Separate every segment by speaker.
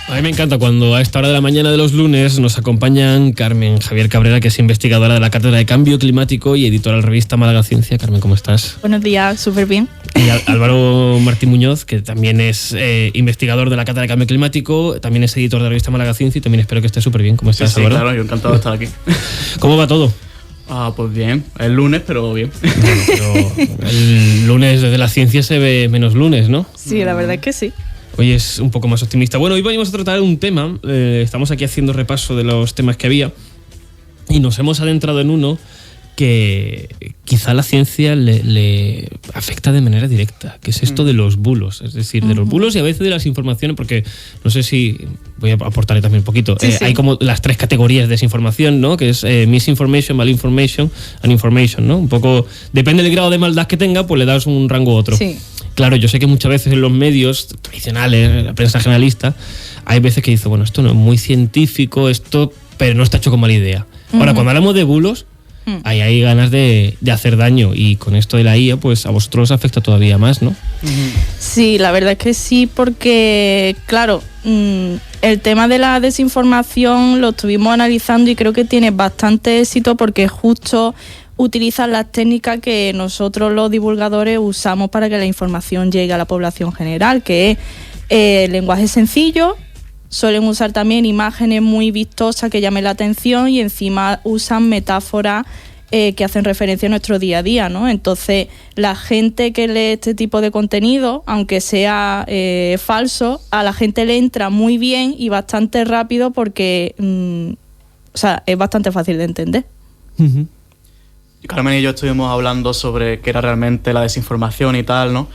Speaker 1: A mí me encanta cuando a esta hora de la mañana de los lunes nos acompañan Carmen Javier Cabrera, que es investigadora de la Cátedra de Cambio Climático y editora de la revista Málaga Ciencia. Carmen, ¿cómo estás?
Speaker 2: Buenos días, súper bien.
Speaker 1: Y Álvaro Martín Muñoz, que también es investigador de la Cátedra de Cambio Climático, también es editor de la revista Málaga Ciencia y también espero que estés súper bien. ¿Cómo estás, Álvaro?
Speaker 3: Sí, claro, yo encantado de estar aquí.
Speaker 1: ¿Cómo va todo?
Speaker 3: Pues bien, es lunes, pero bien.
Speaker 1: Bueno, pero el lunes desde la ciencia se ve menos lunes, ¿no?
Speaker 2: Sí, la verdad es que sí.
Speaker 1: Hoy es un poco más optimista. Bueno, hoy venimos a tratar un tema, estamos aquí haciendo repaso de los temas que había y nos hemos adentrado en uno que quizá a la ciencia le afecta de manera directa, que es esto de los bulos, es decir, de los bulos y a veces de las informaciones, porque no sé si voy a aportarle también un poquito. Sí. Hay como las tres categorías de desinformación, ¿no? Que es misinformation, malinformation and information, ¿no? Un poco, depende del grado de maldad que tenga, pues le das un rango u otro.
Speaker 2: Sí.
Speaker 1: Claro, yo sé que muchas veces en los medios tradicionales, la prensa generalista, hay veces que dice, bueno, esto no es muy científico, pero no está hecho con mala idea. Ahora, cuando hablamos de bulos, ahí hay ganas de hacer daño, y con esto de la IA, pues a vosotros os afecta todavía más, ¿no?
Speaker 2: Sí, la verdad es que sí, porque, claro, el tema de la desinformación lo estuvimos analizando y creo que tiene bastante éxito porque justo utilizan las técnicas que nosotros los divulgadores usamos para que la información llegue a la población general, que es lenguaje sencillo. Suelen usar también imágenes muy vistosas que llamen la atención y encima usan metáforas que hacen referencia a nuestro día a día, ¿no? Entonces, la gente que lee este tipo de contenido, aunque sea falso, a la gente le entra muy bien y bastante rápido porque es bastante fácil de entender.
Speaker 3: Carmen y yo estuvimos hablando sobre qué era realmente la desinformación y tal, ¿no?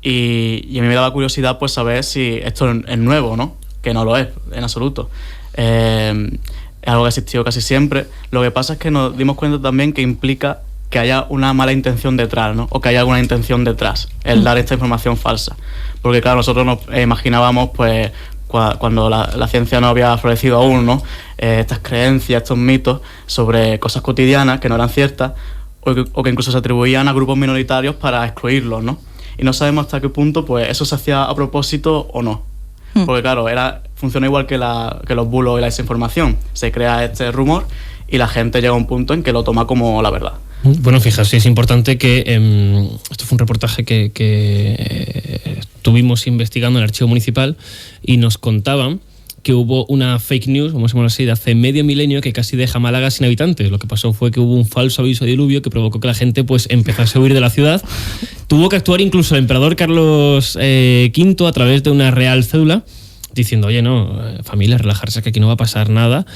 Speaker 3: Y a mí me daba curiosidad pues saber si esto es nuevo, ¿no? Que no lo es, en absoluto. Es algo que ha existido casi siempre. Lo que pasa es que nos dimos cuenta también que implica que haya una mala intención detrás, ¿no? O que haya alguna intención detrás, el dar esta información falsa. Porque claro, nosotros nos imaginábamos pues cuando la ciencia no había florecido aún, ¿no? Estas creencias, estos mitos sobre cosas cotidianas que no eran ciertas o que incluso se atribuían a grupos minoritarios para excluirlos, ¿no? Y no sabemos hasta qué punto pues eso se hacía a propósito o no. Porque claro, funciona igual que los bulos y la desinformación. Se crea este rumor y la gente llega a un punto en que lo toma como la verdad.
Speaker 1: Bueno, fijaos, es importante que esto fue un reportaje que estuvimos investigando en el archivo municipal y nos contaban que hubo una fake news, vamos a llamarlo así, de hace medio milenio que casi deja Málaga sin habitantes. Lo que pasó fue que hubo un falso aviso de diluvio que provocó que la gente pues empezase a huir de la ciudad. Tuvo que actuar incluso el emperador Carlos V a través de una real cédula diciendo, oye, no, familia, relajarse, que aquí no va a pasar nada.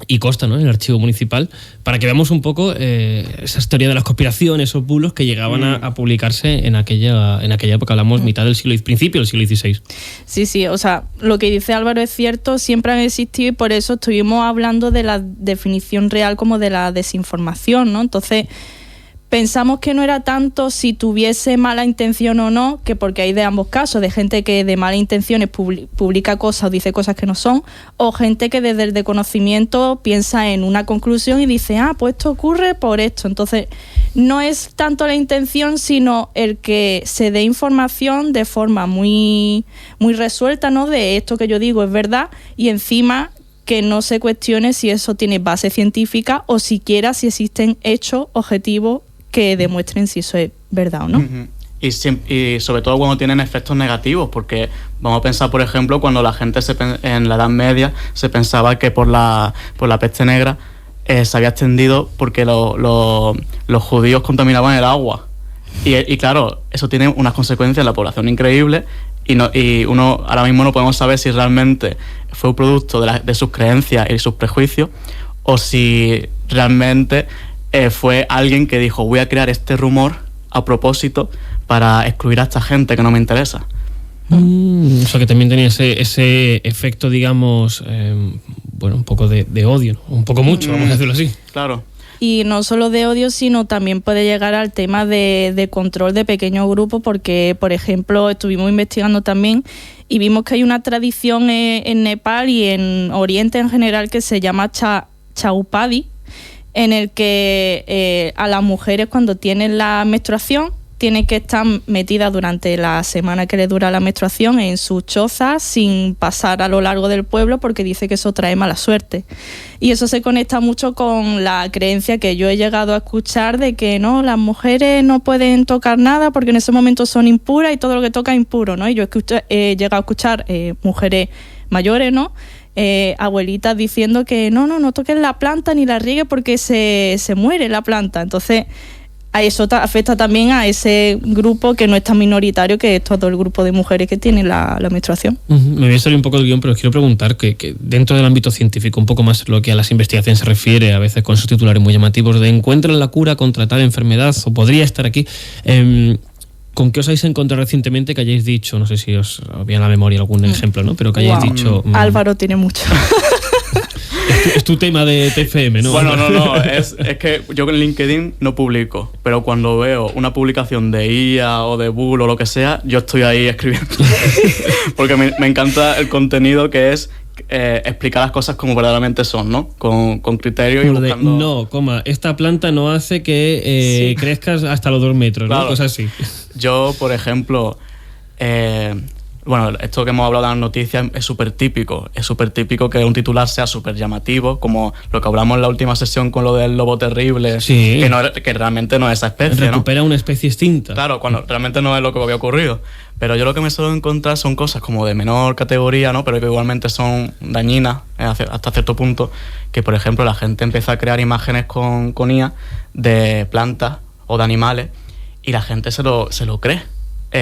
Speaker 1: Y consta, ¿no?, en el archivo municipal, para que veamos un poco esa teoría de las conspiraciones, esos bulos que llegaban a publicarse en aquella época, hablamos principio del siglo XVI.
Speaker 2: Sí, o sea, lo que dice Álvaro es cierto, siempre han existido y por eso estuvimos hablando de la definición real como de la desinformación, ¿no? Entonces, pensamos que no era tanto si tuviese mala intención o no, que porque hay de ambos casos, de gente que de malas intenciones publica cosas o dice cosas que no son, o gente que desde el desconocimiento piensa en una conclusión y dice, pues esto ocurre por esto. Entonces, no es tanto la intención, sino el que se dé información de forma muy, muy resuelta, ¿no? De esto que yo digo es verdad, y encima que no se cuestione si eso tiene base científica o siquiera si existen hechos objetivos que demuestren si eso es verdad o no.
Speaker 3: Y sobre todo cuando tienen efectos negativos, porque vamos a pensar, por ejemplo, cuando la gente en la Edad Media se pensaba que por la peste negra se había extendido porque los judíos contaminaban el agua. Y claro, eso tiene unas consecuencias en la población increíbles y uno ahora mismo no podemos saber si realmente fue un producto de sus creencias y sus prejuicios o si realmente fue alguien que dijo, voy a crear este rumor a propósito para excluir a esta gente que no me interesa.
Speaker 1: O sea que también tenía ese efecto, digamos, un poco de odio, ¿no? Un poco mucho, vamos a decirlo así.
Speaker 3: Claro.
Speaker 2: Y no solo de odio, sino también puede llegar al tema de control de pequeños grupos, porque, por ejemplo, estuvimos investigando también y vimos que hay una tradición en Nepal y en Oriente en general que se llama Chaupadi, en el que a las mujeres cuando tienen la menstruación tienen que estar metidas durante la semana que les dura la menstruación en sus chozas sin pasar a lo largo del pueblo, porque dice que eso trae mala suerte. Y eso se conecta mucho con la creencia que yo he llegado a escuchar de que no, las mujeres no pueden tocar nada porque en ese momento son impuras y todo lo que toca es impuro, ¿no? Y yo he llegado a escuchar mujeres mayores, ¿no? Abuelitas diciendo que no toquen la planta ni la riegue porque se muere la planta. Entonces a eso afecta también a ese grupo que no es tan minoritario, que es todo el grupo de mujeres que tienen la menstruación.
Speaker 1: Me voy a salir un poco del guión, pero os quiero preguntar que dentro del ámbito científico, un poco más lo que a las investigaciones se refiere, a veces con esos titulares muy llamativos de encuentran la cura contra tal enfermedad o podría estar aquí, ¿con qué os habéis encontrado recientemente que hayáis dicho, no sé si os viene a la memoria algún ejemplo, ¿no? Pero que hayáis dicho...
Speaker 2: Álvaro tiene mucho.
Speaker 1: Es tu tema de TFM, ¿no?
Speaker 3: Bueno, no, es que yo en LinkedIn no publico, pero cuando veo una publicación de IA o de Bull o lo que sea, yo estoy ahí escribiendo. Porque me encanta el contenido que es explicar las cosas como verdaderamente son, ¿no? Con criterio y buscando...
Speaker 1: esta planta no hace que crezcas hasta los 2 metros, claro, ¿no? Cosas así.
Speaker 3: Yo, por ejemplo... bueno, esto que hemos hablado de las noticias es súper típico. Es súper típico que un titular sea súper llamativo, como lo que hablamos en la última sesión con lo del lobo terrible,
Speaker 1: sí,
Speaker 3: que realmente no es esa especie,
Speaker 1: recupera, ¿no? Una especie extinta.
Speaker 3: Claro, cuando realmente no es lo que había ocurrido. Pero yo lo que me suelo encontrar son cosas como de menor categoría, ¿no? Pero que igualmente son dañinas hasta cierto punto, que por ejemplo la gente empieza a crear imágenes con IA de plantas o de animales y la gente se lo cree.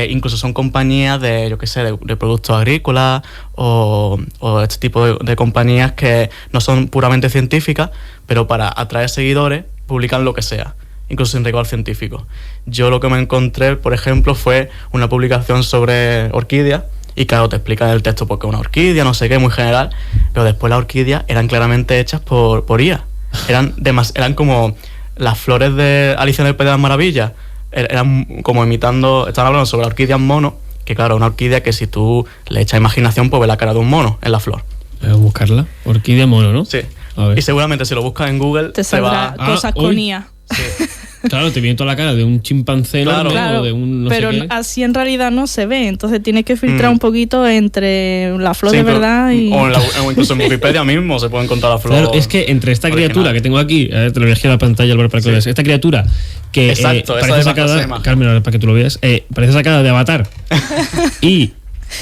Speaker 3: Incluso son compañías de, yo qué sé, de productos agrícolas o este tipo de compañías que no son puramente científicas, pero para atraer seguidores publican lo que sea, incluso sin rigor científico. Yo lo que me encontré, por ejemplo, fue una publicación sobre orquídeas y claro, te explican el texto porque una orquídea, no sé qué, muy general, pero después las orquídeas eran claramente hechas por IA. Eran como las flores de Alicia en el País de las Maravillas. Eran como imitando, estaban hablando sobre orquídeas mono, que claro, una orquídea que si tú le echas imaginación, pues ve la cara de un mono en la flor.
Speaker 1: Voy a buscarla. Orquídea mono, ¿no?
Speaker 3: Sí. Y seguramente si lo buscas en Google
Speaker 2: te saldrá cosas con IA.
Speaker 3: Sí.
Speaker 1: Claro, te viene toda la cara de un chimpancé enorme,
Speaker 2: claro,
Speaker 1: o de un no
Speaker 2: pero
Speaker 1: sé qué.
Speaker 2: Así en realidad no se ve, entonces tienes que filtrar un poquito entre la flor de verdad y...
Speaker 3: O incluso en Wikipedia mismo se puede encontrar la flor.
Speaker 1: Claro, es que entre esta
Speaker 3: original.
Speaker 1: Criatura que tengo aquí, te lo voy a girar a la pantalla, Álvaro, para que lo veas. Esta criatura que parece sacada, Carmen, para que tú lo veas, parece sacada de Avatar. Y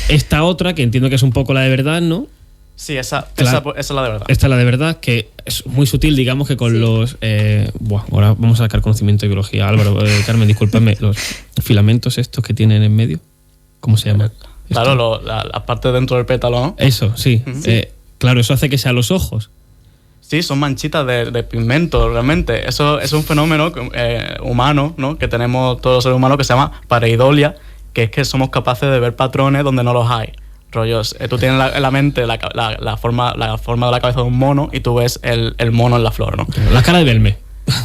Speaker 1: esta otra, que entiendo que es un poco la de verdad, ¿no?
Speaker 3: Sí, esa es la de verdad.
Speaker 1: Esta es la de verdad, que es muy sutil, digamos que con los... ahora vamos a sacar conocimiento de biología. Álvaro, Carmen, discúlpame, los filamentos estos que tienen en medio, ¿cómo se llaman?
Speaker 3: Claro, la parte dentro del pétalo, ¿no?
Speaker 1: Eso, sí. Claro, eso hace que sean los ojos.
Speaker 3: Sí, son manchitas de pigmento, realmente. Eso es un fenómeno humano, ¿no? Que tenemos todos los seres humanos, que se llama pareidolia, que es que somos capaces de ver patrones donde no los hay. Rollos, tú tienes en la mente la forma de la cabeza de un mono y tú ves el mono en la flor, ¿no?
Speaker 1: La cara de Belme.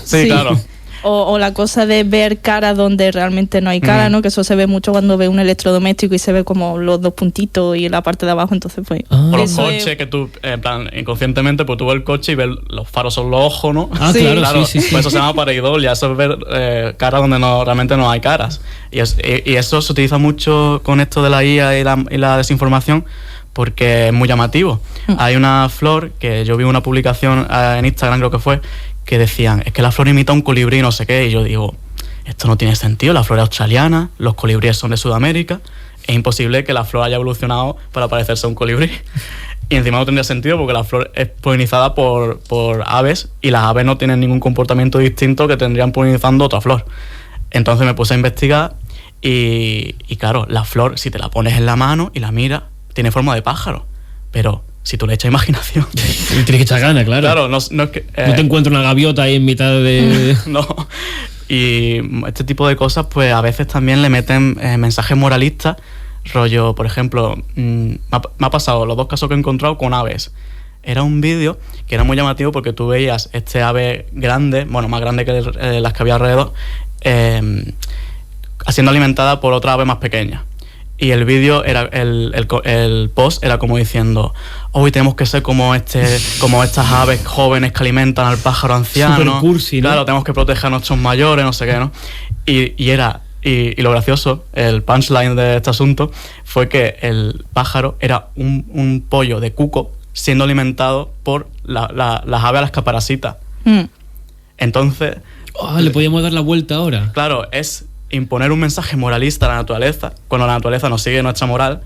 Speaker 3: Sí, claro.
Speaker 2: O la cosa de ver cara donde realmente no hay cara, ¿no? Que eso se ve mucho cuando ve un electrodoméstico y se ve como los 2 puntitos y la parte de abajo, entonces pues...
Speaker 3: O los coches que tú, en plan, inconscientemente, pues tú ves el coche y ves los faros son los ojos, ¿no?
Speaker 1: Claro. Sí.
Speaker 3: Pues eso se llama pareidolia, eso es ver cara donde realmente no hay caras. Y eso se utiliza mucho con esto de la IA y la desinformación, porque es muy llamativo. Hay una flor que yo vi una publicación en Instagram, creo que fue, que decían, es que la flor imita un colibrí, no sé qué, y yo digo, esto no tiene sentido, la flor es australiana, los colibríes son de Sudamérica, es imposible que la flor haya evolucionado para parecerse a un colibrí. Y encima no tendría sentido porque la flor es polinizada por aves y las aves no tienen ningún comportamiento distinto que tendrían polinizando otra flor. Entonces me puse a investigar y claro, la flor, si te la pones en la mano y la miras, tiene forma de pájaro, pero... si tú le echas imaginación...
Speaker 1: Tienes que echar ganas, claro.
Speaker 3: Claro, no es que...
Speaker 1: no te encuentras una gaviota ahí en mitad de...
Speaker 3: No. Y este tipo de cosas, pues a veces también le meten mensajes moralistas, rollo, por ejemplo, me ha pasado los 2 casos que he encontrado con aves. Era un vídeo que era muy llamativo porque tú veías este ave grande, bueno, más grande que las que había alrededor, siendo alimentada por otra ave más pequeña. Y el vídeo era el post era como diciendo, hoy tenemos que ser como estas aves jóvenes que alimentan al pájaro anciano.
Speaker 1: Super cursi, ¿no?
Speaker 3: Claro, tenemos que proteger a nuestros mayores, no sé qué, ¿no? Y Y lo gracioso, el punchline de este asunto, fue que el pájaro era un pollo de cuco siendo alimentado por las aves a las que parasita. Entonces...
Speaker 1: le podíamos dar la vuelta ahora.
Speaker 3: Claro, es imponer un mensaje moralista a la naturaleza, cuando la naturaleza nos sigue nuestra moral,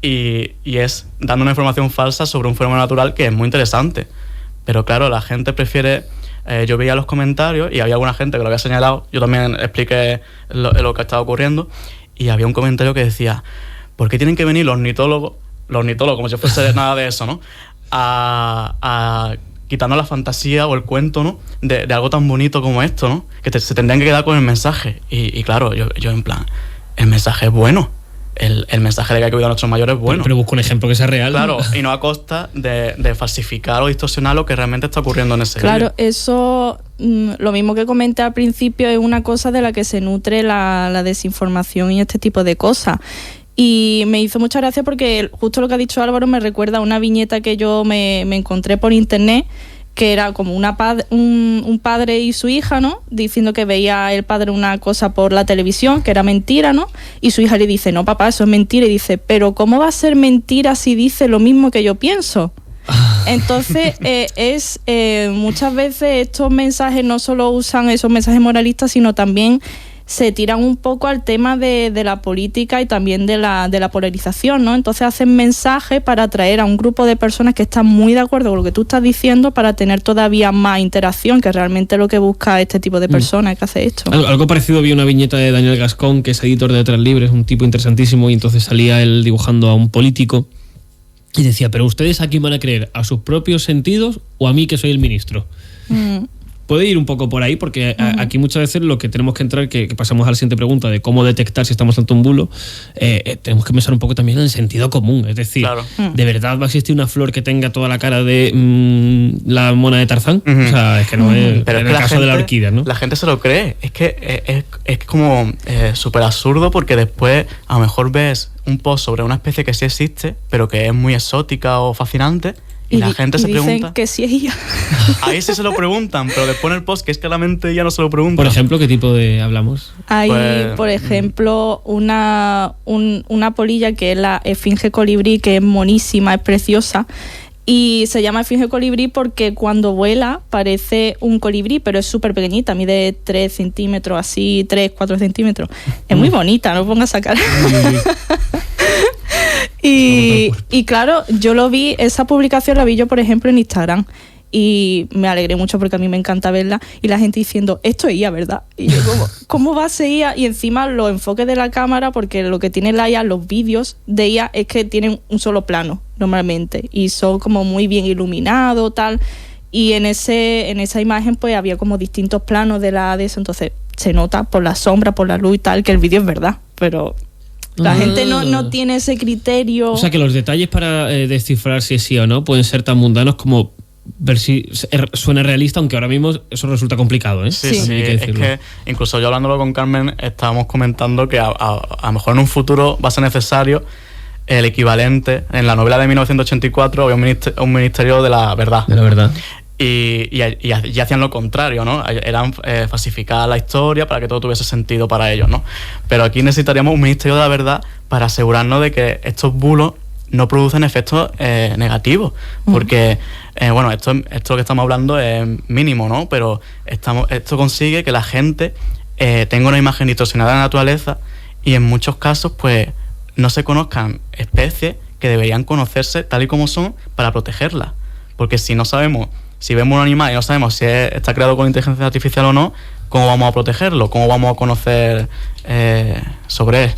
Speaker 3: y es dando una información falsa sobre un fenómeno natural que es muy interesante. Pero claro, la gente prefiere... yo veía los comentarios y había alguna gente que lo había señalado. Yo también expliqué lo que estaba ocurriendo, y había un comentario que decía: ¿por qué tienen que venir los ornitólogos, como si fuese nada de eso, ¿no? A quitarnos la fantasía o el cuento, ¿no? De algo tan bonito como esto, ¿no? Que se tendrían que quedar con el mensaje. Y claro, yo en plan, el mensaje es bueno. El mensaje de que hay que cuidar a nuestros mayores es bueno.
Speaker 1: Pero busca un ejemplo que sea real.
Speaker 3: Claro, y no a costa de falsificar o distorsionar lo que realmente está ocurriendo en ese
Speaker 2: Claro,
Speaker 3: vídeo.
Speaker 2: eso, lo mismo que comenté al principio, es una cosa de la que se nutre la desinformación y este tipo de cosas. Y me hizo mucha gracia porque justo lo que ha dicho Álvaro me recuerda a una viñeta que yo me encontré por internet, que era como un padre y su hija, ¿no? Diciendo que veía el padre una cosa por la televisión, que era mentira, ¿no? Y su hija le dice: no, papá, eso es mentira. Y dice: pero ¿cómo va a ser mentira si dice lo mismo que yo pienso? Entonces, muchas veces estos mensajes no solo usan esos mensajes moralistas, sino también se tiran un poco al tema de la política y también de la polarización, ¿no? Entonces hacen mensajes para atraer a un grupo de personas que están muy de acuerdo con lo que tú estás diciendo, para tener todavía más interacción, que realmente es lo que busca este tipo de personas que hace esto.
Speaker 1: Algo parecido, vi una viñeta de Daniel Gascón, que es editor de Letras Libres, un tipo interesantísimo, y entonces salía él dibujando a un político y decía: ¿pero ustedes a quién van a creer? ¿A sus propios sentidos o a mí, que soy el ministro? Puede ir un poco por ahí, porque aquí muchas veces lo que tenemos que entrar, que pasamos a la siguiente pregunta de cómo detectar si estamos ante un bulo, tenemos que pensar un poco también en el sentido común. Es decir,
Speaker 3: claro.
Speaker 1: ¿de verdad va a existir una flor que tenga toda la cara de la mona de Tarzán? O sea, es que no es.
Speaker 3: Pero
Speaker 1: en
Speaker 3: es
Speaker 1: el
Speaker 3: que
Speaker 1: caso de la orquídea, ¿no?
Speaker 3: La gente se lo cree. Es que es como súper absurdo, porque después a lo mejor ves un post sobre una especie que sí existe, pero que es muy exótica o fascinante. Y la gente se
Speaker 2: dicen
Speaker 3: pregunta
Speaker 2: que sí es ella.
Speaker 3: Ahí sí se lo preguntan, pero después en el post, que es claramente ella no se lo pregunta.
Speaker 1: Por ejemplo, ¿qué tipo de hablamos?
Speaker 2: Hay,
Speaker 3: Pues,
Speaker 2: por ejemplo, una polilla que es la esfinge colibrí, que es monísima, es preciosa. Y se llama esfinge colibrí porque cuando vuela parece un colibrí, pero es súper pequeñita, mide 3 centímetros, así, 3-4 centímetros. Es muy bonita, no pongas a cara. Y claro, yo lo vi, esa publicación la vi yo, por ejemplo, en Instagram. Y me alegré mucho porque a mí me encanta verla. Y la gente diciendo: esto es IA, ¿verdad? Y yo ¿cómo va a ser IA? Y encima los enfoques de la cámara, porque lo que tiene la IA, los vídeos de IA, es que tienen un solo plano normalmente. Y son como muy bien iluminados, tal. Y en esa imagen pues había como distintos planos de eso. Entonces se nota por la sombra, por la luz y tal, que el vídeo es verdad. Pero la gente no tiene ese criterio.
Speaker 1: O sea, que los detalles para descifrar si es sí o no pueden ser tan mundanos como ver si suena realista, aunque ahora mismo eso resulta complicado, ¿eh?
Speaker 3: Sí.
Speaker 1: Hay que
Speaker 3: Es
Speaker 1: decirlo.
Speaker 3: que incluso yo hablándolo con Carmen, estábamos comentando que a lo mejor en un futuro va a ser necesario el equivalente. En la novela de 1984 había un ministerio de la verdad.
Speaker 1: De la verdad.
Speaker 3: Y hacían lo contrario, ¿no? Eran falsificar la historia para que todo tuviese sentido para ellos, ¿no? Pero aquí necesitaríamos un ministerio de la verdad para asegurarnos de que estos bulos no producen efectos negativos, porque bueno, esto que estamos hablando es mínimo, ¿no? Pero esto consigue que la gente tenga una imagen distorsionada de la naturaleza, y en muchos casos pues no se conozcan especies que deberían conocerse tal y como son para protegerlas, porque si vemos un animal y no sabemos si está creado con inteligencia artificial o no, ¿cómo vamos a protegerlo? ¿Cómo vamos a conocer sobre él?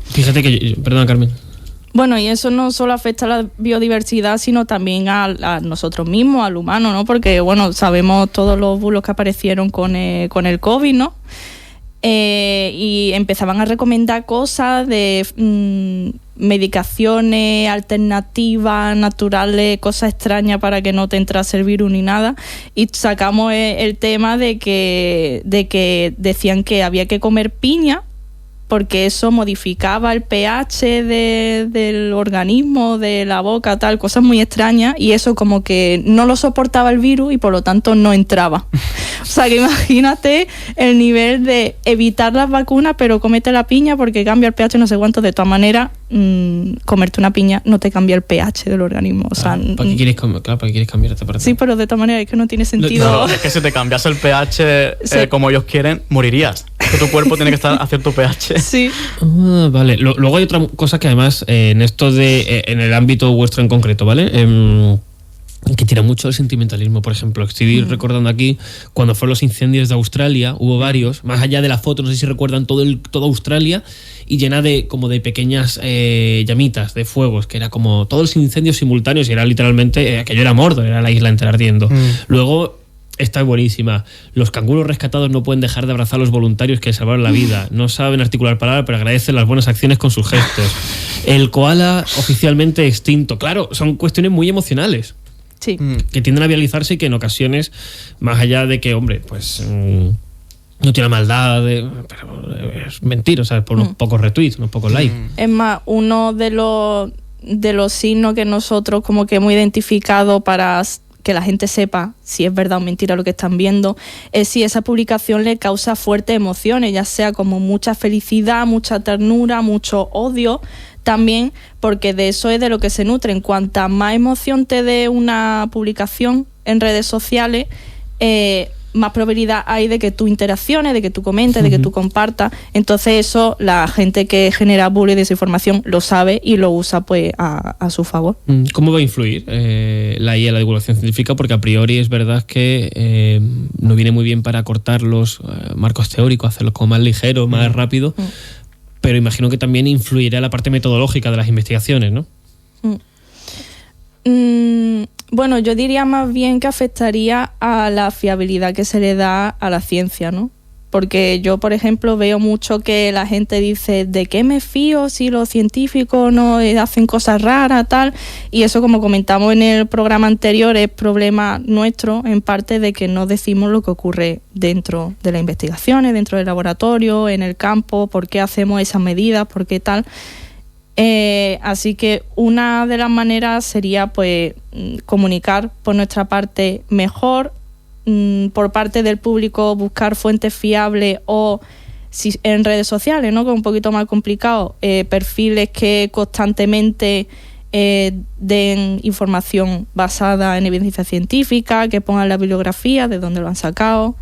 Speaker 1: Fíjate que perdona, Carmen.
Speaker 2: Bueno, y eso no solo afecta a la biodiversidad, sino también a nosotros mismos, al humano, ¿no? Porque, bueno, sabemos todos los bulos que aparecieron con el COVID, ¿no? Y empezaban a recomendar cosas de medicaciones alternativas, naturales, cosas extrañas para que no te entrase el virus ni nada. Y sacamos el tema de que decían que había que comer piña, porque eso modificaba el pH del organismo, de la boca, tal, cosas muy extrañas, y eso como que no lo soportaba el virus y por lo tanto no entraba. O sea, que imagínate el nivel de evitar las vacunas, pero comete la piña porque cambia el pH no sé cuánto. De todas maneras, comerte una piña no te cambia el pH del organismo. O sea,
Speaker 1: ¿para qué quieres cambiarte?
Speaker 2: Sí, pero de todas maneras es que no tiene sentido.
Speaker 3: No, es que si te cambias el pH
Speaker 2: Sí.
Speaker 3: como ellos quieren, morirías. Que tu cuerpo tiene que estar a cierto pH.
Speaker 2: Sí.
Speaker 1: Vale. Luego hay otra cosa que además en esto de en el ámbito vuestro en concreto, ¿vale? Que tira mucho el sentimentalismo, por ejemplo. Estoy recordando aquí cuando fueron los incendios de Australia, hubo varios, más allá de la foto, no sé si recuerdan toda Australia y llena de como de pequeñas llamitas de fuegos, que era como todos los incendios simultáneos y era literalmente aquello era Mordor, era la isla entera ardiendo. Luego está buenísima. Los canguros rescatados no pueden dejar de abrazar a los voluntarios que les salvaron la vida. No saben articular palabras, pero agradecen las buenas acciones con sus gestos. El koala oficialmente extinto. Claro, son cuestiones muy emocionales.
Speaker 2: Sí.
Speaker 1: Que tienden a viralizarse y que en ocasiones, más allá de que, hombre, pues no tiene maldad, pero es mentira, ¿sabes? Por unos pocos retweets, unos pocos likes.
Speaker 2: Es más, uno de los signos que nosotros como que hemos identificado para que la gente sepa si es verdad o mentira lo que están viendo, es si esa publicación le causa fuertes emociones, ya sea como mucha felicidad, mucha ternura, mucho odio, también porque de eso es de lo que se nutren. Cuanta más emoción te dé una publicación en redes sociales, más probabilidad hay de que tú interacciones, de que tú comentes, de que tú compartas. Entonces eso, la gente que genera bullying y desinformación lo sabe y lo usa pues a su favor.
Speaker 1: ¿Cómo va a influir la IA en la divulgación científica? Porque a priori es verdad que no viene muy bien para cortar los marcos teóricos, hacerlos como más ligeros, más rápido, pero imagino que también influirá en la parte metodológica de las investigaciones, ¿no?
Speaker 2: Bueno, yo diría más bien que afectaría a la fiabilidad que se le da a la ciencia, ¿no? Porque yo, por ejemplo, veo mucho que la gente dice ¿de qué me fío si los científicos no hacen cosas raras, tal? Y eso, como comentamos en el programa anterior, es problema nuestro, en parte de que no decimos lo que ocurre dentro de las investigaciones, dentro del laboratorio, en el campo, por qué hacemos esas medidas, por qué tal. Así que una de las maneras sería pues comunicar por nuestra parte mejor, por parte del público buscar fuentes fiables o si en redes sociales, ¿no? Que es un poquito más complicado, perfiles que constantemente den información basada en evidencia científica, que pongan la bibliografía de dónde lo han sacado.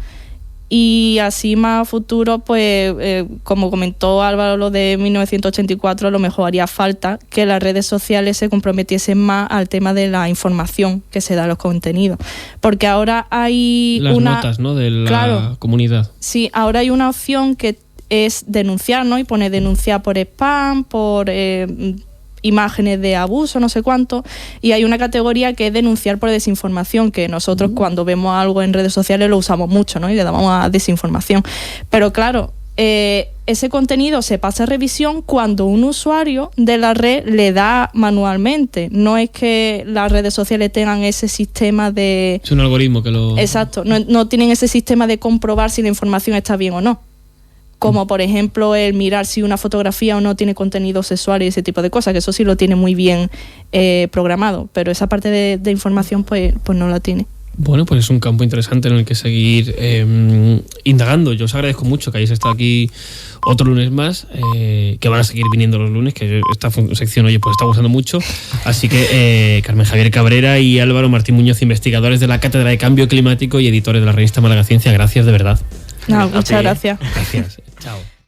Speaker 2: Y así más a futuro, pues como comentó Álvaro, lo de 1984, a lo mejor haría falta que las redes sociales se comprometiesen más al tema de la información que se da a los contenidos. Porque ahora hay
Speaker 1: las notas, ¿no? De la comunidad.
Speaker 2: Sí, ahora hay una opción que es denunciar, ¿no? Y pone denunciar por spam, por imágenes de abuso, no sé cuánto, y hay una categoría que es denunciar por desinformación, que nosotros cuando vemos algo en redes sociales lo usamos mucho, ¿no? Y le damos a desinformación. Pero claro, ese contenido se pasa a revisión cuando un usuario de la red le da manualmente. No es que las redes sociales tengan ese sistema de...
Speaker 1: Es un algoritmo que lo...
Speaker 2: Exacto, no tienen ese sistema de comprobar si la información está bien o no. Como por ejemplo el mirar si una fotografía o no tiene contenido sexual y ese tipo de cosas, que eso sí lo tiene muy bien programado, pero esa parte de información pues no la tiene.
Speaker 1: Bueno, pues es un campo interesante en el que seguir indagando. Yo os agradezco mucho que hayáis estado aquí otro lunes más, que van a seguir viniendo los lunes, que esta sección, oye, pues está gustando mucho. Así que Carmen Javier Cabrera y Álvaro Martín Muñoz, investigadores de la Cátedra de Cambio Climático y editores de la revista Málaga Ciencia, gracias de verdad.
Speaker 2: No, muchas gracias.
Speaker 1: Gracias. Chao.